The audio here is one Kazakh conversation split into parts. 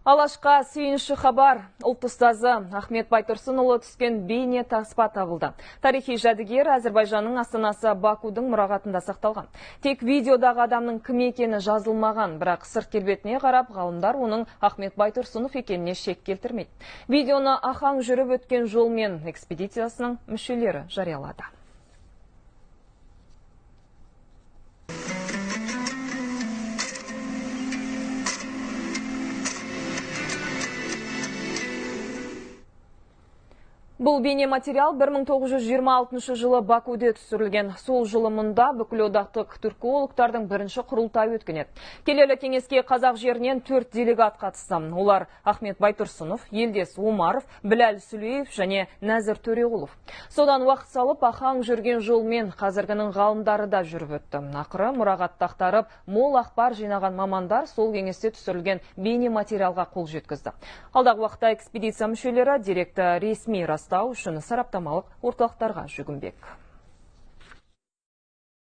Алашқа сүйінші хабар. Ұлт ұстазы Ахмет Байтұрсынұлы түскен бейне таспа табылды. Тарихи жәдігер Әзербайжанның астанасы Бакудың мұрағатында сақталған. Тек видеодағы адамның кім екені жазылмаған, бірақ сырт келбетіне қарап ғалымдар оның Ахмет Байтұрсынов екеніне шек келтірмейді. Видеоны Ахаң жүріп өткен жолмен экспедициясының мүшелері жариялады. Бұл бейнематериал 1926 жылы Бакуде түсірілген. Сол жылы мұнда бүкіл одақтық түркологтардың бірінші құрылтай өткен еді. Келелі кеңеске қазақ жерінен 4 делегат қатысты. Олар Ахмет Байтұрсынов, Елдес Омаров, Біләл Сүлеев және Нәзір Төреғұлов. Содан уақыт салып Ахаң жүрген жолмен қазіргінің ғалымдары да жүріп өтті. Ақыры мұрағатты ақтарып, мол ақпар жинаған мамандар сол кеңесте түсірілген бейнематериалға қол жеткізді. Алдағы уақытта экспедиция мүшелері деректі ресми растау үшін сараптамалық орталықтарға жүгінбек.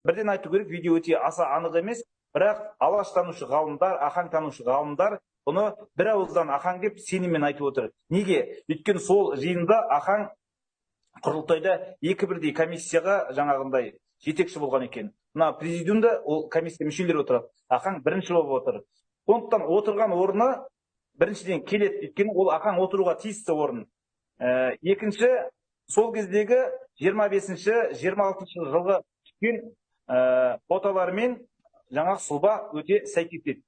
Бірден айту керек, видео өте аса анық емес, бірақ алаштанушы ғалымдар, Ахаң танушы ғалымдар бұны бір ауыздан Ахаң деп сеніммен айтып отыр. Неге? Өйткені сол жиында Ахаң құрылтайда екі бірдей комиссияға жаңағындай жетекші болған екен. Мына президиумда ол комиссия мүшелері отырады. Ахаң бірінші болып отыр. Сондықтан отырған орны біріншіден келеді, өйткені ол Ахаң отыруға тиісті орын. Екінші, сол кездегі 25-26 жылғы түскен фотолармен жаңа сұлба өте сәйкес етеді.